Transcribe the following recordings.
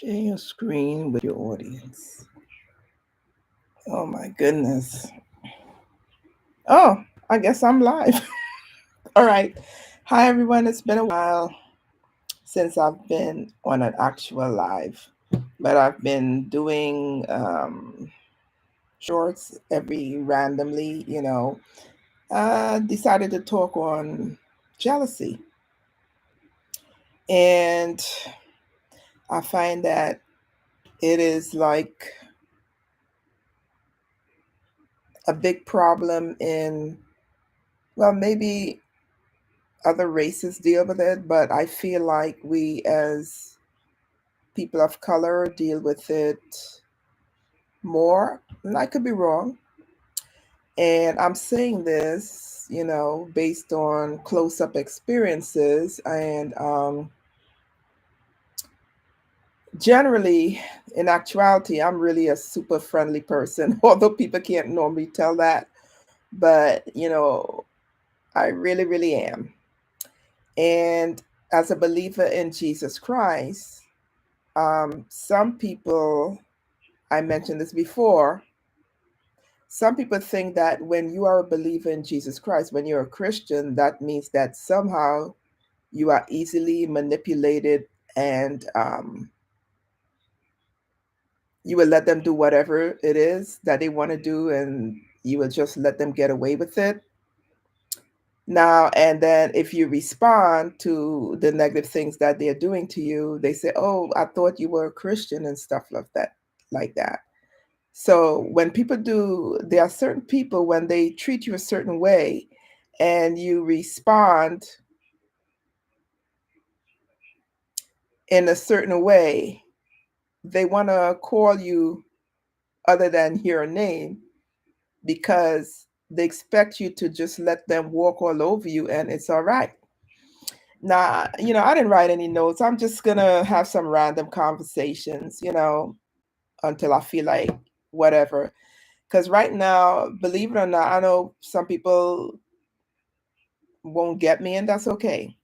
Share your screen with your audience. Oh my goodness. Oh, I guess I'm live. All right. Hi, everyone. It's been a while since I've been on an actual live, but I've been doing shorts every randomly, decided to talk on jealousy. And I find that it is like a big problem in, well, maybe other races deal with it, but I feel like we as people of color deal with it more. And I could be wrong. And I'm saying this, based on close up experiences. And generally, in actuality, I'm really a super friendly person, although people can't normally tell that. But, I really, really am. And as a believer in Jesus Christ, some people, I mentioned this before, some people think that when you are a believer in Jesus Christ, when you're a Christian, that means that somehow you are easily manipulated and you will let them do whatever it is that they want to do and you will just let them get away with it. Now, and then if you respond to the negative things that they're doing to you, they say, "Oh, I thought you were a Christian," and stuff like that. So when people do, there are certain people when they treat you a certain way and you respond in a certain way, they want to call you other than your name because they expect you to just let them walk all over you and it's all right. Now, I didn't write any notes. I'm just going to have some random conversations, until I feel like whatever. Because right now, believe it or not, I know some people won't get me, and that's okay.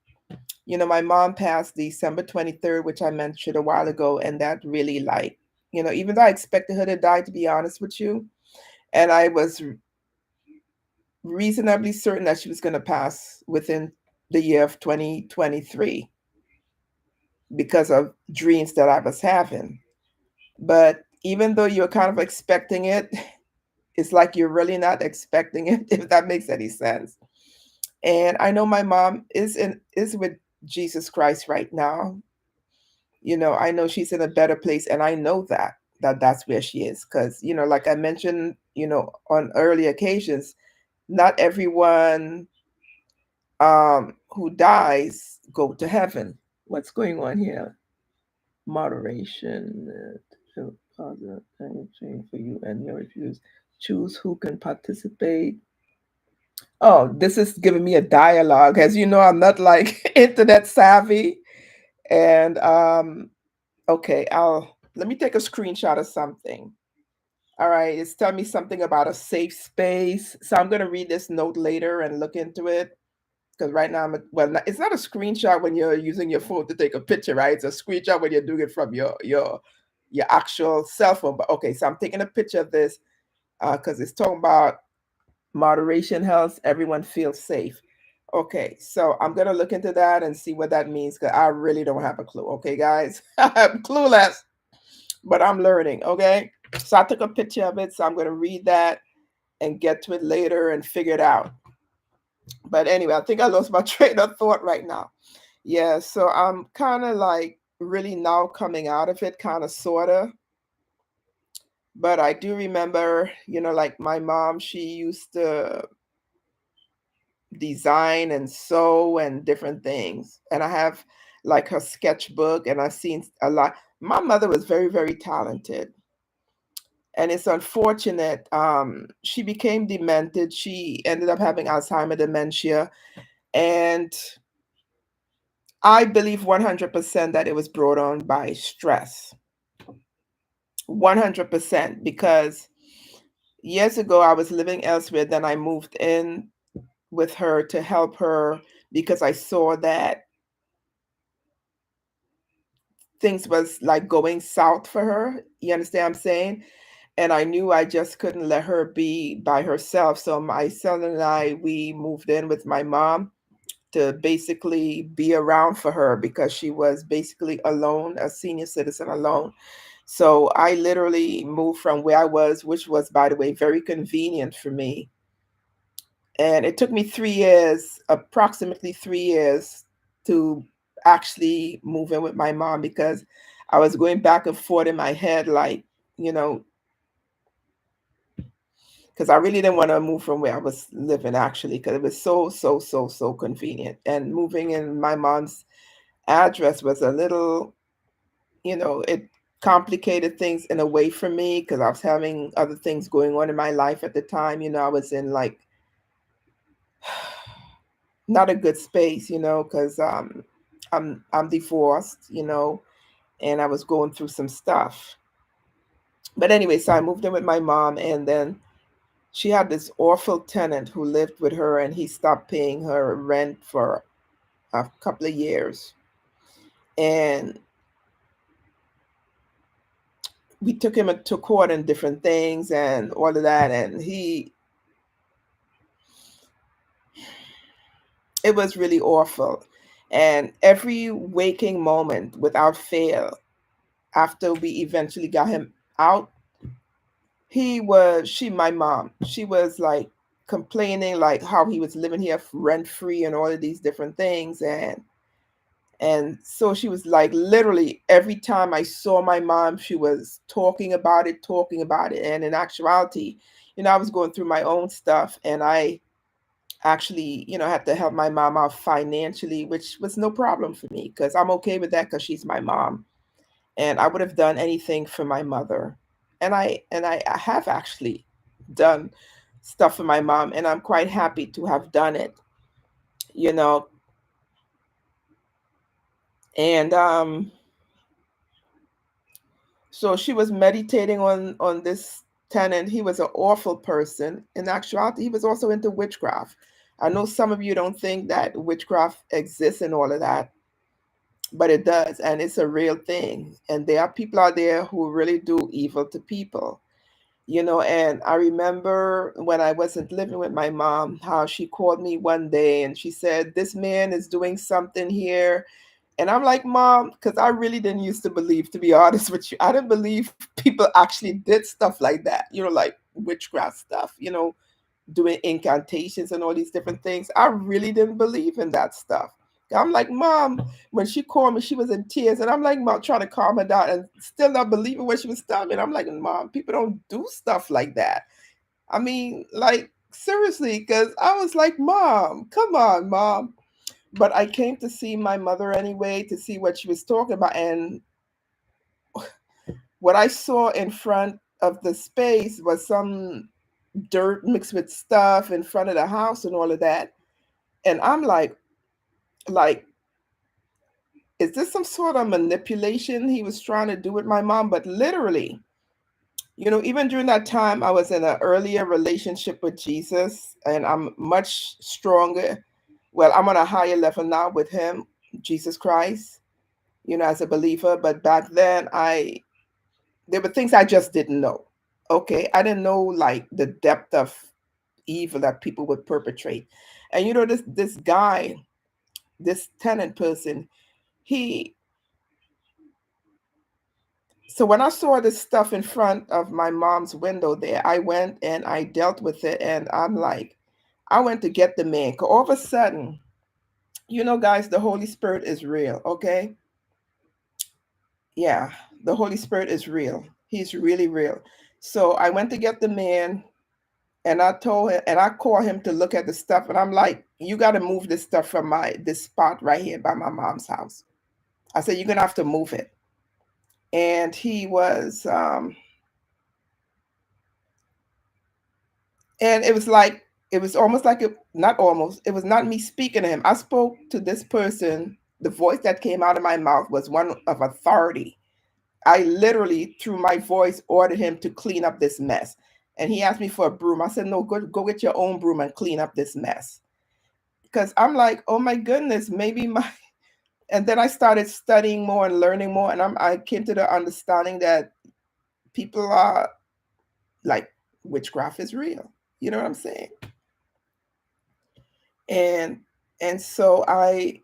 My mom passed December 23rd, which I mentioned a while ago, and that really, like, even though I expected her to die, to be honest with you, and I was reasonably certain that she was going to pass within the year of 2023 because of dreams that I was having. But even though you're kind of expecting it, it's like you're really not expecting it, if that makes any sense. And I know my mom is with Jesus Christ right now. I know she's in a better place, and I know that's where she is because like I mentioned, on early occasions, not everyone who dies go to heaven. What's going on here? Moderation, positive change for you and your reviews. Choose who can participate. Oh, this is giving me a dialogue. As you know, I'm not like internet savvy. And okay, I'll let me take a screenshot of something. All right, it's telling me something about a safe space. So I'm going to read this note later and look into it because right now well, it's not a screenshot when you're using your phone to take a picture, right? It's a screenshot when you're doing it from your actual cell phone. But okay, so I'm taking a picture of this because it's talking about moderation helps everyone feel safe. Okay, so I'm gonna look into that and see what that means because I really don't have a clue. Okay, guys, I'm clueless, but I'm learning. Okay, so I took a picture of it, so I'm gonna read that and get to it later and figure it out. But anyway, I think I lost my train of thought right now. Yeah, so I'm kind of like really now coming out of it, kind of sorta. But I do remember, like my mom, she used to design and sew and different things. And I have like her sketchbook and I've seen a lot. My mother was very, very talented. And it's unfortunate. She became demented. She ended up having Alzheimer dementia. And I believe 100% that it was brought on by stress. 100% because years ago I was living elsewhere. Then I moved in with her to help her because I saw that things was like going south for her. You understand what I'm saying? And I knew I just couldn't let her be by herself. So my son and I, we moved in with my mom to basically be around for her because she was basically alone, a senior citizen alone. So I literally moved from where I was, which was, by the way, very convenient for me. And it took me 3 years, approximately 3 years, to actually move in with my mom because I was going back and forth in my head, like, you know, because I really didn't want to move from where I was living actually, because it was so convenient. And moving in my mom's address was a little, it complicated things in a way for me because I was having other things going on in my life at the time. I was in like not a good space, because I'm divorced, and I was going through some stuff. But anyway, so I moved in with my mom, and then she had this awful tenant who lived with her, and he stopped paying her rent for a couple of years. And we took him to court and different things and all of that. And it was really awful. And every waking moment without fail, after we eventually got him out, my mom, she was like complaining like how he was living here rent free and all of these different things. And so she was like, literally every time I saw my mom, she was talking about it. And in actuality, I was going through my own stuff, and I actually, had to help my mom out financially, which was no problem for me because I'm okay with that because she's my mom. And I would have done anything for my mother. And I have actually done stuff for my mom, and I'm quite happy to have done it, you know. And so she was meditating on this tenant. He was an awful person. In actuality, he was also into witchcraft. I know some of you don't think that witchcraft exists and all of that, but it does, and it's a real thing. And there are people out there who really do evil to people. And I remember when I wasn't living with my mom, how she called me one day and she said, "This man is doing something here." And I'm like, "Mom," because I really didn't used to believe, to be honest with you. I didn't believe people actually did stuff like that, like witchcraft stuff, doing incantations and all these different things. I really didn't believe in that stuff. I'm like, "Mom," when she called me, she was in tears. And I'm like, "Mom," trying to calm her down and still not believing what she was telling me. And I'm like, "Mom, people don't do stuff like that." I mean, like, seriously, because I was like, "Mom, come on, Mom." But I came to see my mother anyway to see what she was talking about. And what I saw in front of the space was some dirt mixed with stuff in front of the house and all of that. And I'm like, is this some sort of manipulation he was trying to do with my mom? But literally, even during that time, I was in an earlier relationship with Jesus, and I'm much stronger. Well, I'm on a higher level now with him, Jesus Christ, as a believer. But back then, there were things I just didn't know. Okay, I didn't know like the depth of evil that people would perpetrate. And this guy, this tenant person, he so when I saw this stuff in front of my mom's window there, I went and I dealt with it. And I'm like, I went to get the man. 'Cause all of a sudden, guys, the Holy Spirit is real. Okay. Yeah. The Holy Spirit is real. He's really real. So I went to get the man, and I told him, and I called him to look at the stuff. And I'm like, "You got to move this stuff from this spot right here by my mom's house." I said, "You're going to have to move it." And and it was almost like not almost, it was not me speaking to him. I spoke to this person. The voice that came out of my mouth was one of authority. I literally, through my voice, ordered him to clean up this mess. And he asked me for a broom. I said, "No, go get your own broom and clean up this mess." Because I'm like, "Oh my goodness, maybe my And then I started studying more and learning more, and I came to the understanding that people are like, witchcraft is real. You know what I'm saying? And so I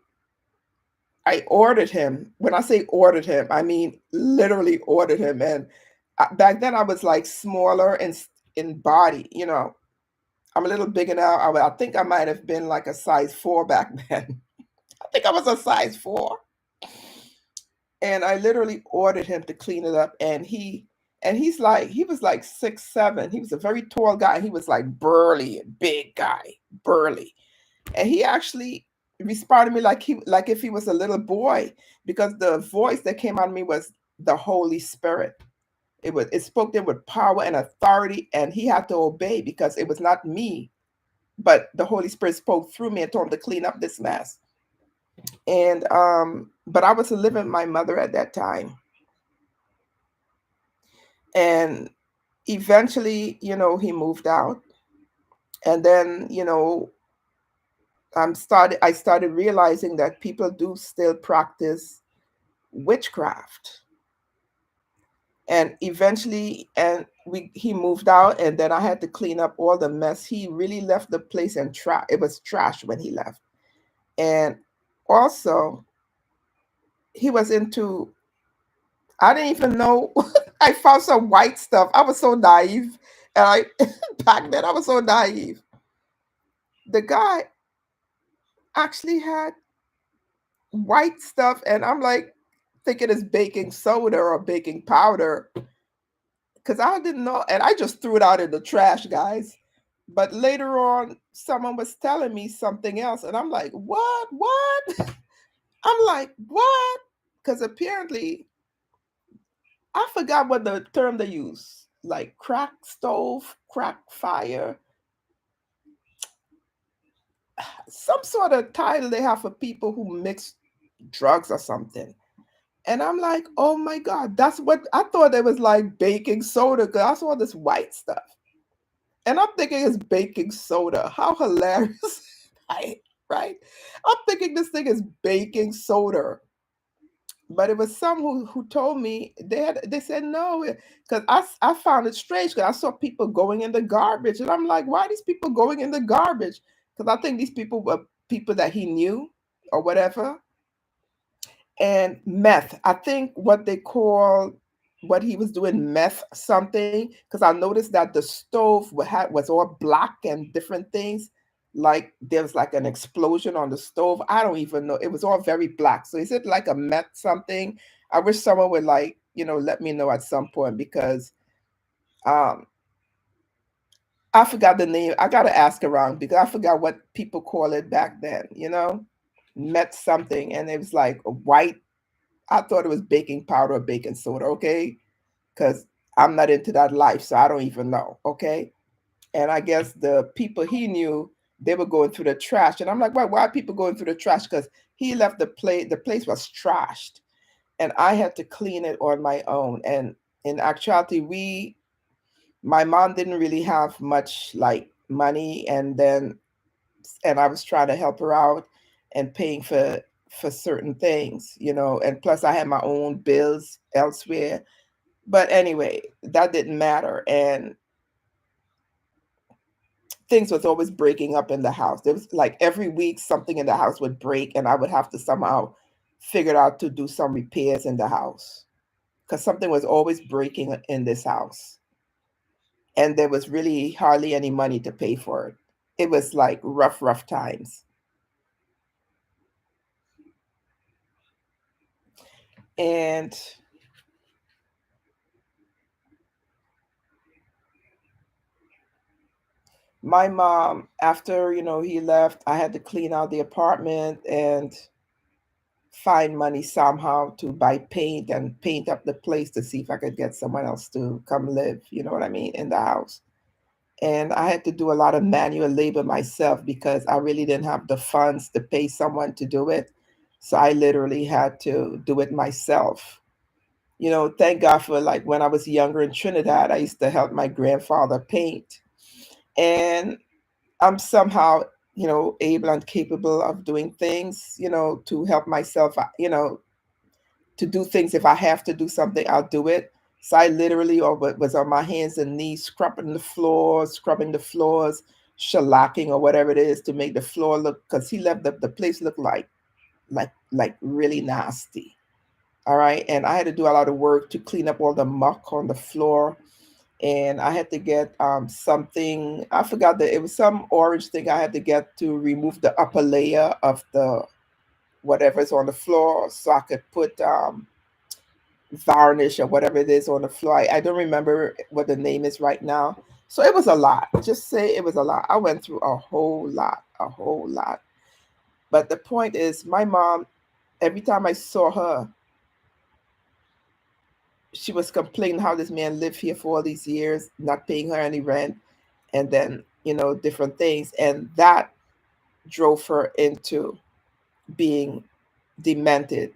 ordered him. When I say ordered him, I mean literally ordered him. And back then I was like smaller in body. I'm a little bigger now. I think I might have been like a size 4 back then. I think I was a size 4. And I literally ordered him to clean it up. He was like 6'7". He was a very tall guy. He was like burly, big guy, burly. And he actually responded to me like if he was a little boy, because the voice that came out of me was the Holy Spirit. It spoke there with power and authority, and he had to obey because it was not me, but the Holy Spirit spoke through me and told him to clean up this mess. And but I was living with my mother at that time. And eventually, he moved out. And then, I started realizing that people do still practice witchcraft. And eventually, he moved out, and then I had to clean up all the mess. He really left the place and it was trash when he left. And also, he was into, I didn't even know. I found some white stuff. I was so naive. And back then I was so naive. The guy actually had white stuff, and I'm like thinking it's baking soda or baking powder, because I didn't know, and I just threw it out in the trash, guys. But later on, someone was telling me something else, and I'm like, what? I'm like, what? Because apparently, I forgot what the term they use, like crack stove, crack fire, some sort of title they have for people who mix drugs or something. And I'm like, oh my God, that's what I thought it was, like baking soda, because I saw this white stuff. And I'm thinking it's baking soda. How hilarious. Right? Right? I'm thinking this thing is baking soda. But it was some who told me they said no, because I found it strange, because I saw people going in the garbage, and I'm like, why are these people going in the garbage? Because I think these people were people that he knew or whatever. And meth, I think what they call what he was doing, meth something, because I noticed that the stove was all black and different things. Like there was like an explosion on the stove. I don't even know. It was all very black. So is it like a meth something? I wish someone would, like, let me know at some point, because um I forgot the name. I gotta ask around, because I forgot what people call it back then. Met something, and it was like a white. I thought it was baking powder or baking soda, okay? Because I'm not into that life, so I don't even know, okay? And I guess the people he knew, they were going through the trash. And I'm like, why are people going through the trash? Because he left the place was trashed. And I had to clean it on my own. And in actuality, my mom didn't really have much like money. And I was trying to help her out and paying for certain things. And plus I had my own bills elsewhere. But anyway, that didn't matter. And things was always breaking up in the house. There was like every week something in the house would break, and I would have to somehow figure out to do some repairs in the house, because something was always breaking in this house. And there was really hardly any money to pay for it. It was like rough times. And my mom, after he left, I had to clean out the apartment and find money somehow to buy paint and paint up the place to see if I could get someone else to come live, you know what I mean, in the house. And I had to do a lot of manual labor myself, because I really didn't have the funds to pay someone to do it. So I literally had to do it myself. Thank God for, like, when I was younger in Trinidad, I used to help my grandfather paint. And I'm somehow able and capable of doing things, to help myself, to do things. If I have to do something, I'll do it. So I literally was on my hands and knees scrubbing the floors, shellacking or whatever it is to make the floor look, because he left the place look like really nasty. All right. And I had to do a lot of work to clean up all the muck on the floor. And I had to get something, I forgot that it was some orange thing I had to get to remove the upper layer of the whatever's on the floor so I could put varnish or whatever it is on the floor. I don't remember what the name is right now. So it was a lot. Just say it was a lot. I went through a whole lot, a whole lot. But the point is, my mom, every time I saw her, she was complaining how this man lived here for all these years, not paying her any rent, and then, different things. And that drove her into being demented.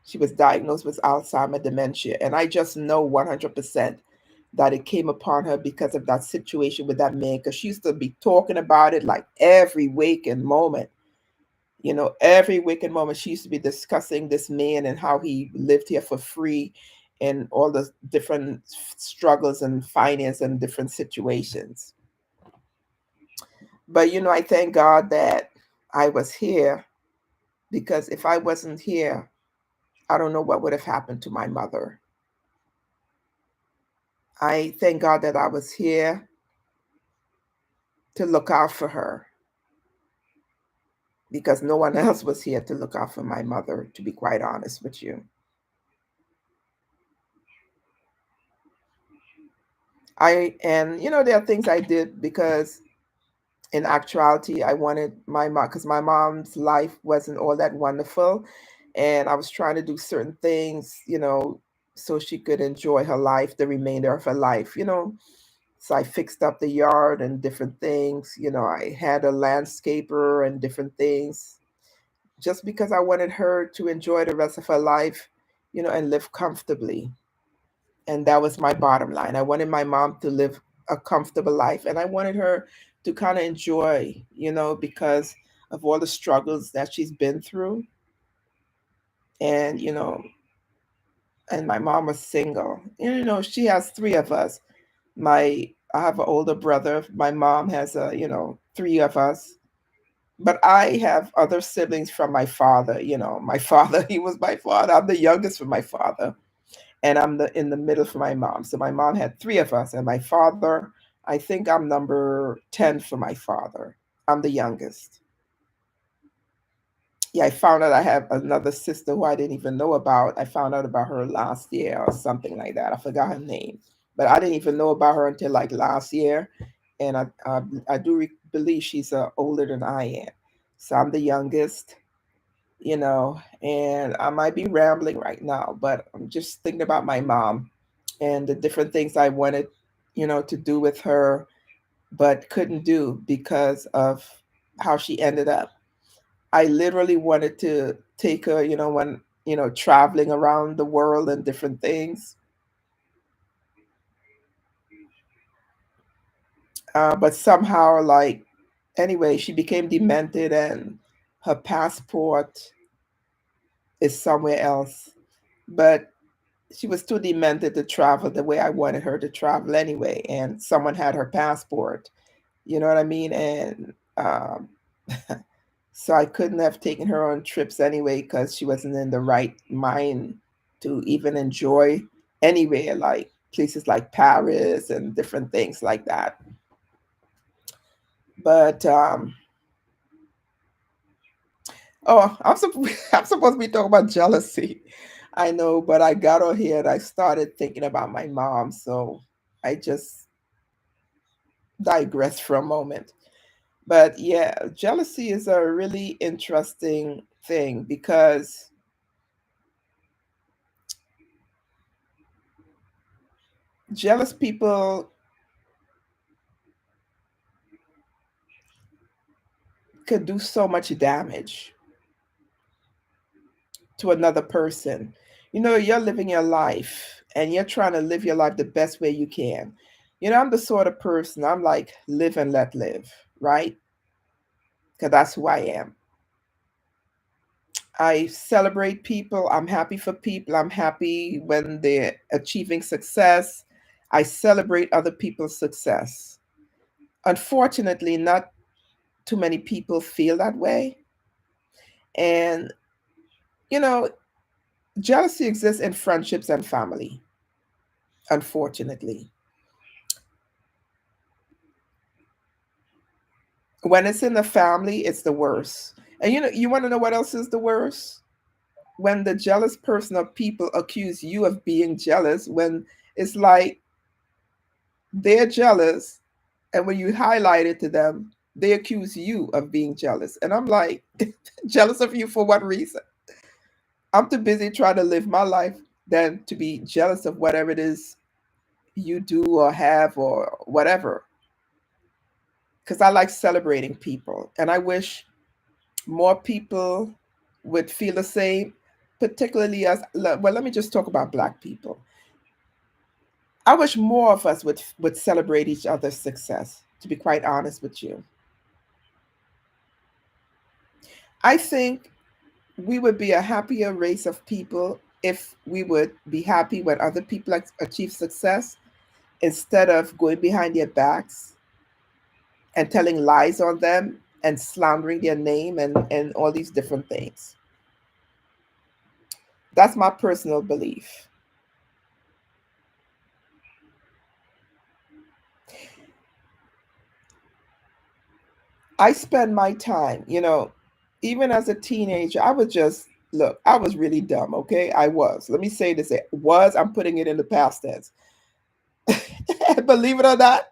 She was diagnosed with Alzheimer dementia. And I just know 100% that it came upon her because of that situation with that man, because she used to be talking about it like every waking moment. Every waking moment, she used to be discussing this man and how he lived here for free and all the different struggles and finance and different situations. But, I thank God that I was here, because if I wasn't here, I don't know what would have happened to my mother. I thank God that I was here to look out for her, because no one else was here to look out for my mother, to be quite honest with you. There are things I did because in actuality, I wanted my mom, because my mom's life wasn't all that wonderful. And I was trying to do certain things, so she could enjoy her life, the remainder of her life. So I fixed up the yard and different things. I had a landscaper and different things just because I wanted her to enjoy the rest of her life, and live comfortably. And that was my bottom line. I wanted my mom to live a comfortable life, and I wanted her to kind of enjoy, because of all the struggles that she's been through. And, and my mom was single. She has three of us. I have an older brother. My mom has three of us. But I have other siblings from my father. My father, he was my father. I'm the youngest from my father, and I'm in the middle for my mom. So my mom had three of us, and my father, I think I'm number 10 for my father. I'm the youngest. Yeah, I found out I have another sister who I didn't even know about. I found out about her last year or something like that. I forgot her name, but I didn't even know about her until like last year. And I do believe she's older than I am. So I'm the youngest, and I might be rambling right now, but I'm just thinking about my mom and the different things I wanted, to do with her, but couldn't do because of how she ended up. I literally wanted to take her, when, traveling around the world and different things. But somehow, like, anyway, she became demented and her passport is somewhere else. But she was too demented to travel the way I wanted her to travel anyway. And someone had her passport, you know what I mean? And so I couldn't have taken her on trips anyway because she wasn't in the right mind to even enjoy anywhere, like places like Paris and different things like that. But oh, I'm supposed to be talking about jealousy. I know, but I got on here and I started thinking about my mom, so I just digressed for a moment. But yeah, jealousy is a really interesting thing because jealous people could do so much damage to another person. You're living your life and you're trying to live your life the best way you can. I'm the sort of person, I'm like, live and let live, right? because that's who I am. I celebrate people. I'm happy for people. I'm happy when they're achieving success. I celebrate other people's success. Unfortunately, not too many people feel that way. And, you know, jealousy exists in friendships and family, unfortunately. When it's in the family, it's the worst. And you want to know what else is the worst? When the jealous person or people accuse you of being jealous, when it's like they're jealous, and when you highlight it to them, they accuse you of being jealous. And I'm like, jealous of you for what reason? I'm too busy trying to live my life than to be jealous of whatever it is you do or have or whatever. Because I like celebrating people. And I wish more people would feel the same, particularly well, let me just talk about Black people. I wish more of us would celebrate each other's success, to be quite honest with you. I think we would be a happier race of people if we would be happy when other people achieve success instead of going behind their backs and telling lies on them and slandering their name and all these different things. That's my personal belief. I spend my time, even as a teenager, I was just, look, I was really dumb, okay? I was. Let me say this, it was, I'm putting it in the past tense. Believe it or not,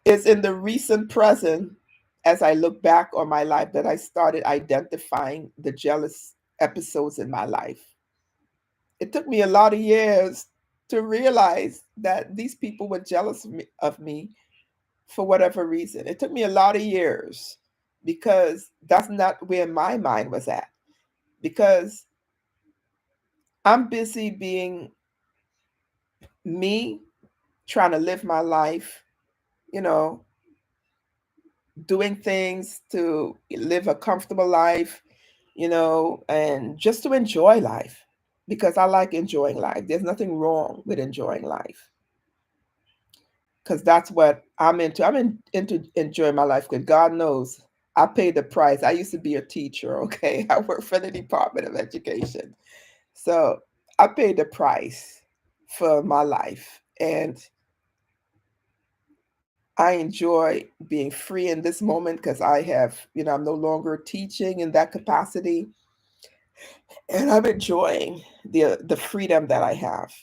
it's in the recent present, as I look back on my life, that I started identifying the jealous episodes in my life. It took me a lot of years to realize that these people were jealous of me for whatever reason. It took me a lot of years because that's not where my mind was at. Because I'm busy being me, trying to live my life, you know, doing things to live a comfortable life, and just to enjoy life because I like enjoying life. There's nothing wrong with enjoying life because that's what I'm into. into enjoying my life because God knows I paid the price. I used to be a teacher, okay? I work for the Department of Education. So I paid the price for my life. And I enjoy being free in this moment because I'm no longer teaching in that capacity. And I'm enjoying the freedom that I have.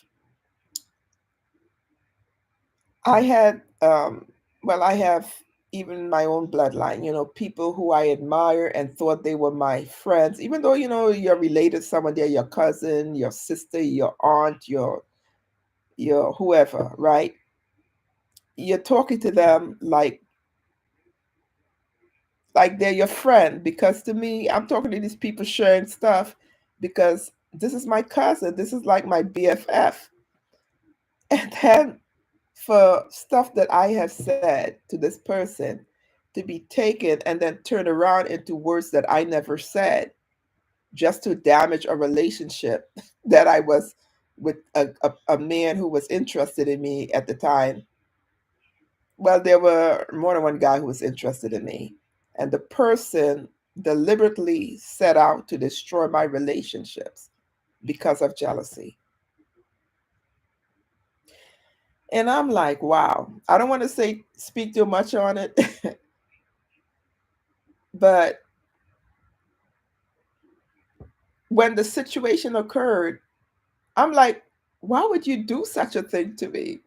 I had, well, I have even my own bloodline, people who I admire and thought they were my friends, even though, you're related to someone, they're your cousin, your sister, your aunt, your whoever, right? You're talking to them like they're your friend because to me, I'm talking to these people sharing stuff because this is my cousin, this is like my BFF. And then for stuff that I have said to this person to be taken and then turned around into words that I never said just to damage a relationship that I was with a man who was interested in me at the time. Well, there were more than one guy who was interested in me. And the person deliberately set out to destroy my relationships because of jealousy. And I'm like, wow, I don't want to say speak too much on it, but when the situation occurred, I'm like, why would you do such a thing to me?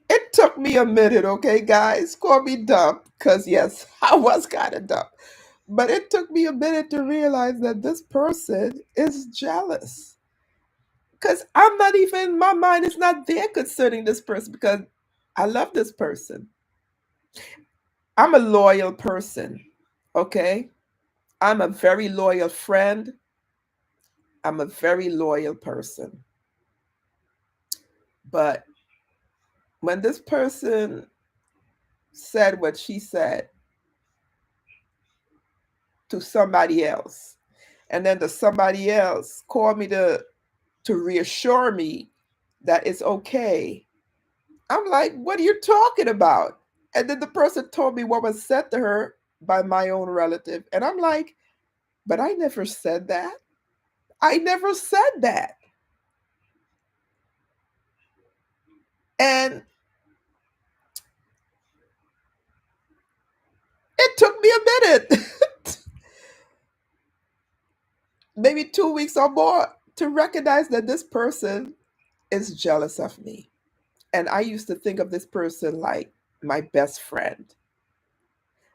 It took me a minute, okay, guys? Call me dumb, because yes, I was kind of dumb. But it took me a minute to realize that this person is jealous. Because I'm not even, my mind is not there concerning this person because I love this person. I'm a loyal person, okay? I'm a very loyal friend. I'm a very loyal person. But when this person said what she said, to somebody else. And then the somebody else called me to reassure me that it's okay. I'm like, what are you talking about? And then the person told me what was said to her by my own relative. And I'm like, but I never said that. I never said that. And it took me a minute, maybe 2 weeks or more, to recognize that this person is jealous of me. And I used to think of this person like my best friend.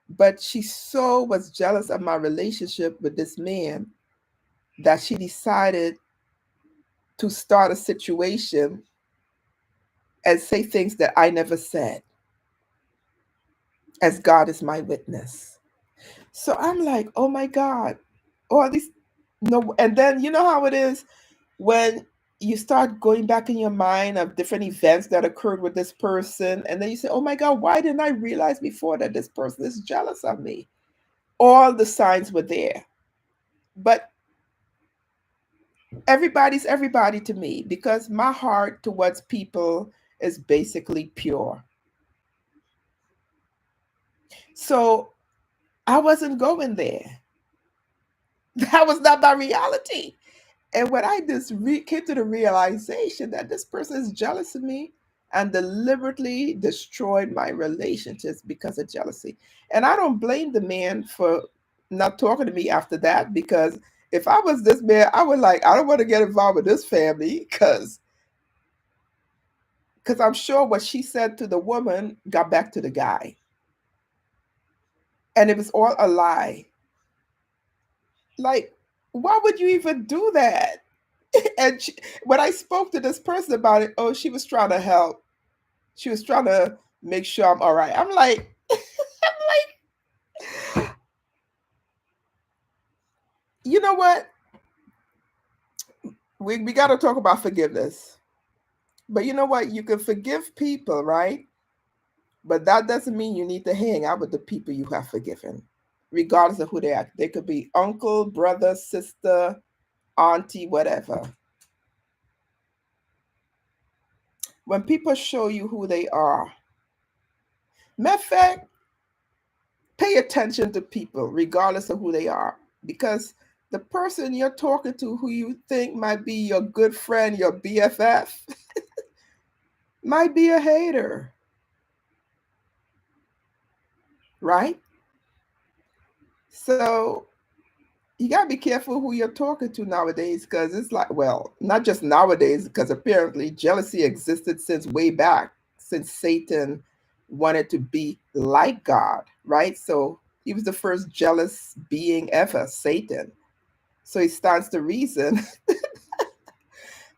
But she so was jealous of my relationship with this man that she decided to start a situation and say things that I never said, as God is my witness. So I'm like, oh my God, all these no, and then you know how it is when you start going back in your mind of different events that occurred with this person, and then you say, oh my God, why didn't I realize before that this person is jealous of me? All the signs were there. But everybody's everybody to me because my heart towards people is basically pure. So I wasn't going there. That was not my reality. And when I just came to the realization that this person is jealous of me and deliberately destroyed my relationships because of jealousy. And I don't blame the man for not talking to me after that because if I was this man, I would like, I don't want to get involved with this family because I'm sure what she said to the woman got back to the guy. And it was all a lie. Like, why would you even do that? And when I spoke to this person about it, oh, she was trying to help. She was trying to make sure I'm all right. I'm like, you know what? We got to talk about forgiveness. But you know what? You can forgive people, right? But that doesn't mean you need to hang out with the people you have forgiven, regardless of who they are. They could be uncle, brother, sister, auntie, whatever. When people show you who they are, matter of fact, pay attention to people, regardless of who they are, because the person you're talking to, who you think might be your good friend, your BFF, might be a hater, right? So you got to be careful who you're talking to nowadays because it's like, well, not just nowadays, because apparently jealousy existed since way back, since Satan wanted to be like God, right? So he was the first jealous being ever, Satan. So he stands to reason.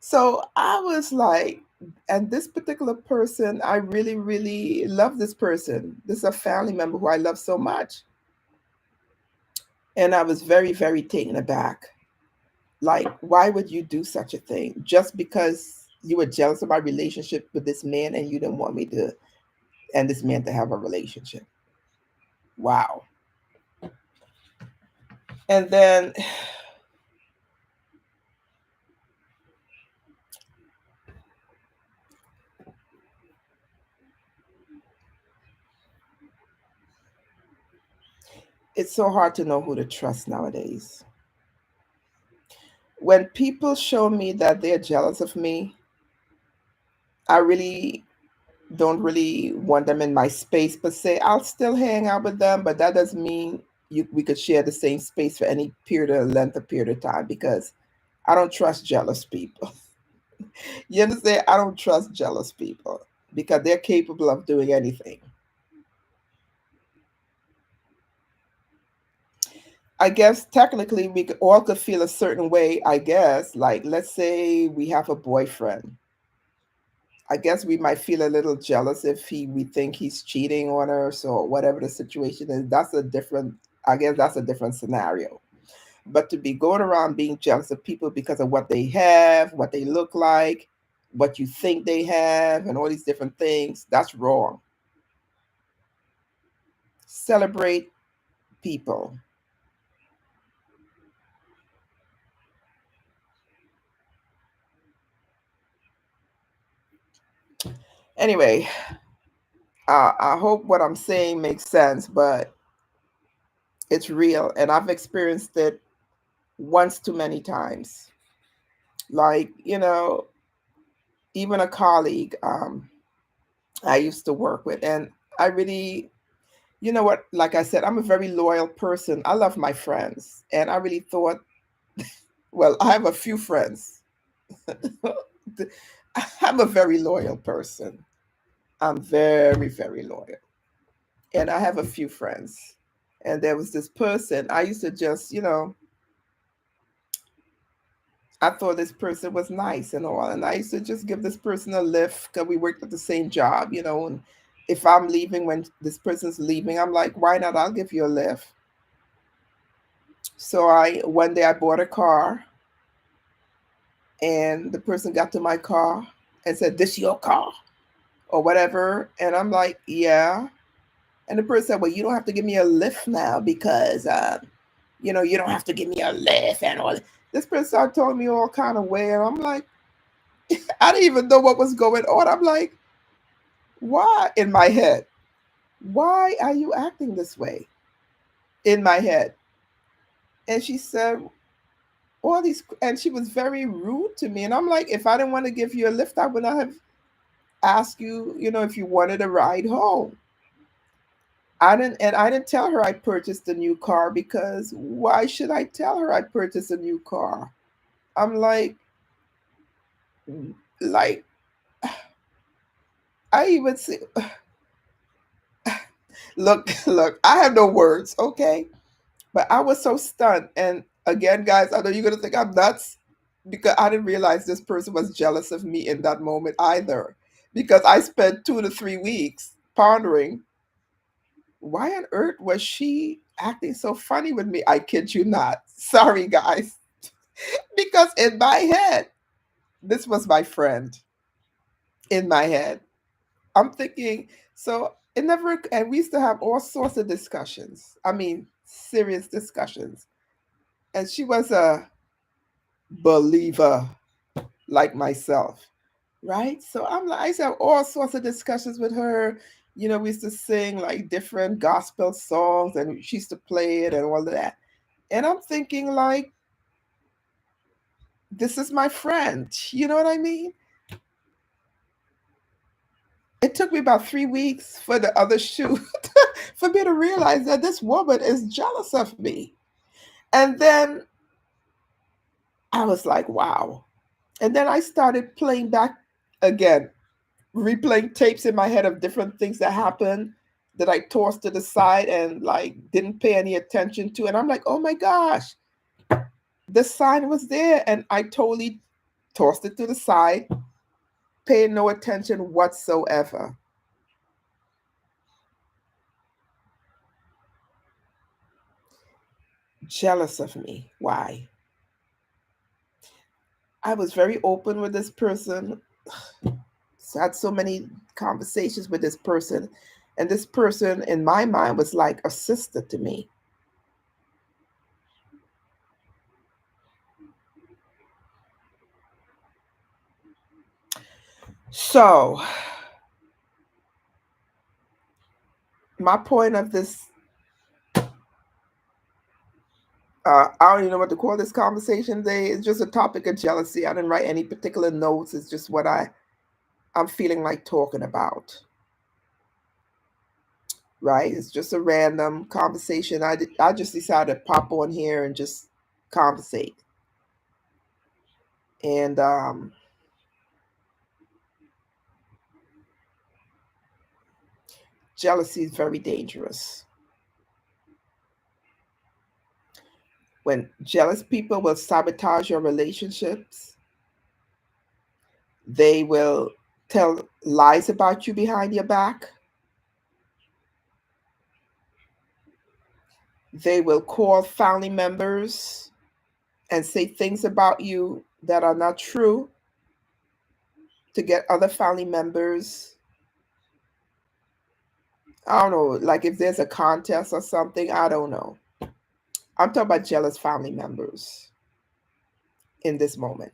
So I was like, and this particular person, I really, really love this person. This is a family member who I love so much. And I was very, very taken aback. Like, why would you do such a thing just because you were jealous of my relationship with this man and you didn't want me to and this man to have a relationship? Wow. And then it's so hard to know who to trust nowadays. When people show me that they're jealous of me, I really don't really want them in my space per se. I'll still hang out with them, but that doesn't mean we could share the same space for any period of length of period of time because I don't trust jealous people. You understand? I don't trust jealous people because they're capable of doing anything. I guess technically we all could feel a certain way, I guess. Like, let's say we have a boyfriend. I guess we might feel a little jealous if we think he's cheating on us or whatever the situation is. That's a different, I guess that's a different scenario. But to be going around being jealous of people because of what they have, what they look like, what you think they have, and all these different things, that's wrong. Celebrate people. Anyway, I hope what I'm saying makes sense, but it's real, and I've experienced it once too many times. Like, even a colleague I used to work with, and I really, you know what, like I said, I'm a very loyal person. I love my friends, and I really thought, well, I have a few friends. I'm a very loyal person. I'm very, very loyal. And I have a few friends. And there was this person, I used to just, I thought this person was nice and all. And I used to just give this person a lift because we worked at the same job, And if I'm leaving when this person's leaving, I'm like, why not? I'll give you a lift. So one day I bought a car, and the person got to my car and said, "This your car?" or whatever. And I'm like, "Yeah." And the person said, "Well, you don't have to give me a lift now because, you don't have to give me a lift and all." This person started telling me all kind of way, and I'm like, I didn't even know what was going on. I'm like, why? In my head, why are you acting this way? In my head. And she said, all these, and she was very rude to me. And I'm like, if I didn't want to give you a lift, I would not have asked you, if you wanted a ride home. I didn't tell her I purchased a new car, because why should I tell her I purchased a new car? I'm like I even see look, look, I have no words, okay? But I was so stunned. And again, guys, I know you're gonna think I'm nuts, because I didn't realize this person was jealous of me in that moment either. Because I spent 2 to 3 weeks pondering, why on earth was she acting so funny with me? I kid you not. Sorry, guys. Because in my head, this was my friend. In my head, I'm thinking, so it never, and we used to have all sorts of discussions. I mean, serious discussions. And she was a believer like myself, right? So I used to have all sorts of discussions with her. We used to sing like different gospel songs, and she used to play it and all of that. And I'm thinking, like, this is my friend. You know what I mean? It took me about 3 weeks for the other shoe for me to realize that this woman is jealous of me. And then I was like, wow. And then I started playing back again, replaying tapes in my head of different things that happened that I tossed to the side and like didn't pay any attention to. And I'm like, oh my gosh, the sign was there. And I totally tossed it to the side, paying no attention whatsoever. Jealous of me. Why? I was very open with this person. Had so many conversations with this person. And this person, in my mind, was like a sister to me. So, my point of this, I don't even know what to call this conversation today. It's just a topic of jealousy. I didn't write any particular notes. It's just what I'm feeling like talking about, right? It's just a random conversation. I just decided to pop on here and just conversate. And jealousy is very dangerous. When jealous people will sabotage your relationships, they will tell lies about you behind your back. They will call family members and say things about you that are not true to get other family members. I don't know, like if there's a contest or something, I don't know. I'm talking about jealous family members in this moment.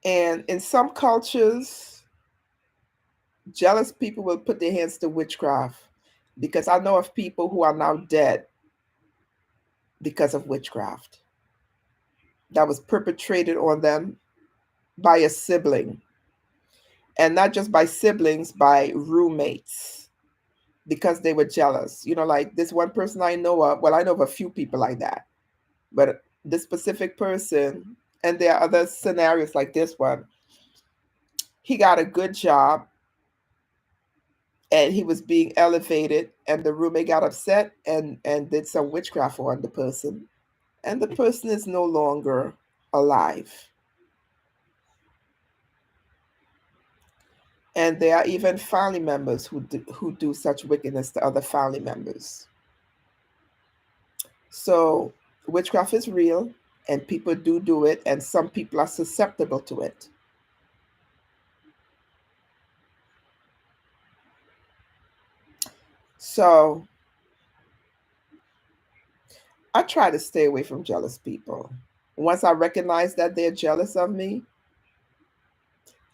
And in some cultures, jealous people will put their hands to witchcraft, because I know of people who are now dead because of witchcraft that was perpetrated on them by a sibling, and not just by siblings, by roommates, because they were jealous. Like this one person I know of, well, I know of a few people like that, but this specific person, and there are other scenarios like this one, he got a good job and he was being elevated, and the roommate got upset and did some witchcraft on the person, and the person is no longer alive. And there are even family members who do such wickedness to other family members. So witchcraft is real, and people do it, and some people are susceptible to it. So I try to stay away from jealous people. Once I recognize that they're jealous of me,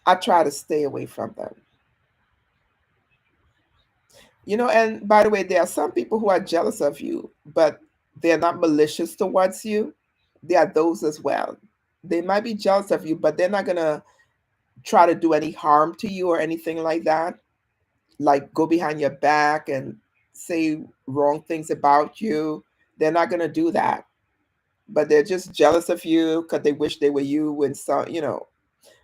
I try to stay away from them. And by the way, there are some people who are jealous of you, but they're not malicious towards you. There are those as well. They might be jealous of you, but they're not going to try to do any harm to you or anything like that, like go behind your back and say wrong things about you. They're not going to do that, but they're just jealous of you because they wish they were you, and so.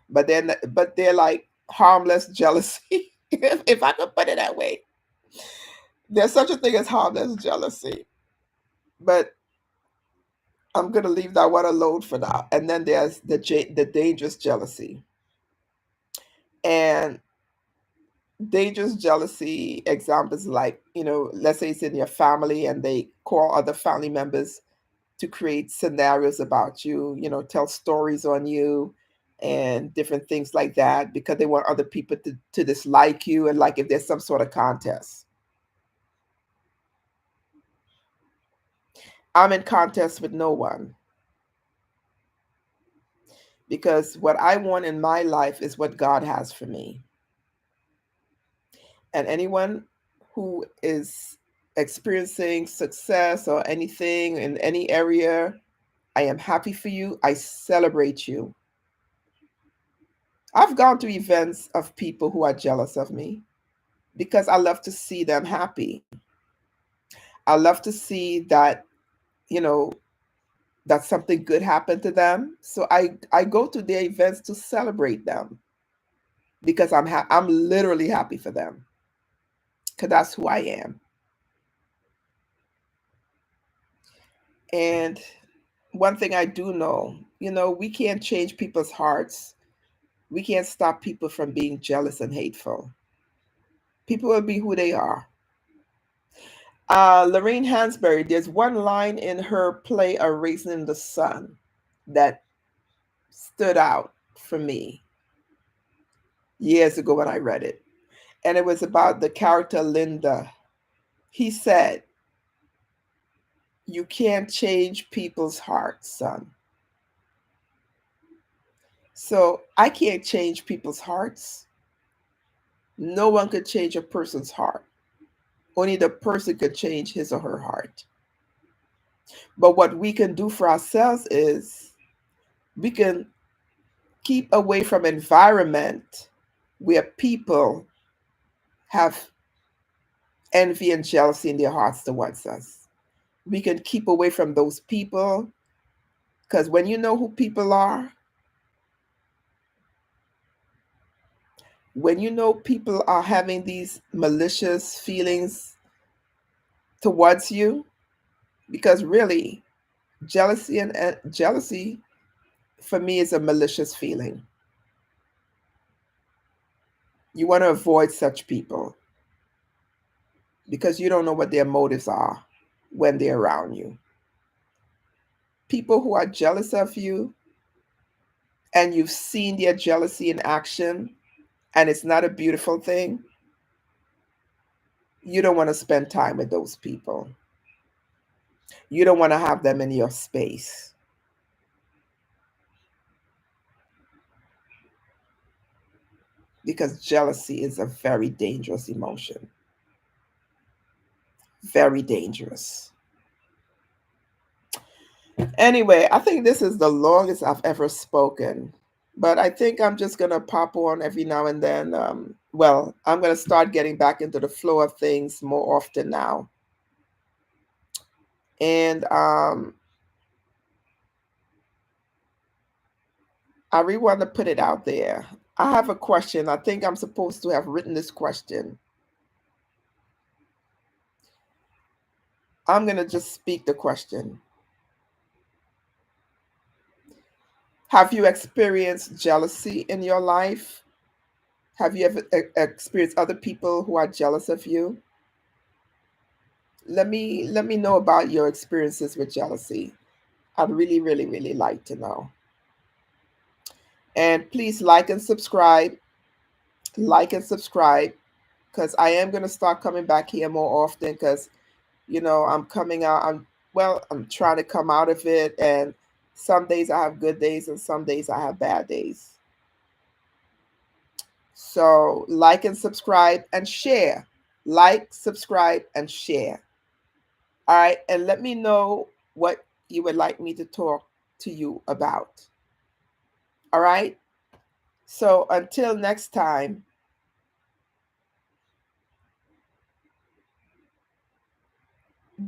But they're like harmless jealousy, if I could put it that way. There's such a thing as harmless jealousy, but I'm gonna leave that one alone for now. And then there's the dangerous jealousy. And dangerous jealousy examples, like, let's say it's in your family and they call other family members to create scenarios about you, tell stories on you and different things like that, because they want other people to dislike you, and like if there's some sort of contest. I'm in contest with no one, because what I want in my life is what God has for me. And anyone who is experiencing success or anything in any area, I am happy for you. I celebrate you. I've gone to events of people who are jealous of me because I love to see them happy. I love to see that, you know, that something good happened to them. So I go to their events to celebrate them, because I'm literally happy for them, because that's who I am. And one thing I do know, we can't change people's hearts. We can't stop people from being jealous and hateful. People will be who they are. Lorraine Hansberry, there's one line in her play A Raisin in the Sun that stood out for me years ago when I read it. And it was about the character Linda. He said, "You can't change people's hearts, son." So I can't change people's hearts. No one could change a person's heart. Only the person could change his or her heart. But what we can do for ourselves is we can keep away from environment where people have envy and jealousy in their hearts towards us. We can keep away from those people, because when you know who people are, when you know people are having these malicious feelings towards you, because really jealousy for me is a malicious feeling. You want to avoid such people because you don't know what their motives are when they're around you. People who are jealous of you and you've seen their jealousy in action and it's not a beautiful thing, you don't want to spend time with those people. You don't want to have them in your space. because jealousy is a very dangerous emotion. Very dangerous. Anyway, I think this is the longest I've ever spoken, but I think I'm just going to pop on every now and then. Well, I'm going to start getting back into the flow of things more often now. And I really want to put it out there. I have a question. I think I'm supposed to have written this question. I'm going to just speak the question. Have you experienced jealousy in your life? Have you ever experienced other people who are jealous of you? Let me know about your experiences with jealousy. I'd really, really, really like to know. And please like and subscribe. Like and subscribe because I am going to start coming back here more often because I'm coming out. I'm trying to come out of it, and some days I have good days and some days I have bad days. So like and subscribe and share. Like, subscribe, and share. All right, and let me know what you would like me to talk to you about. All right. So until next time,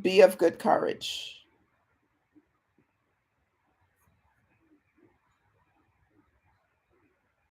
be of good courage.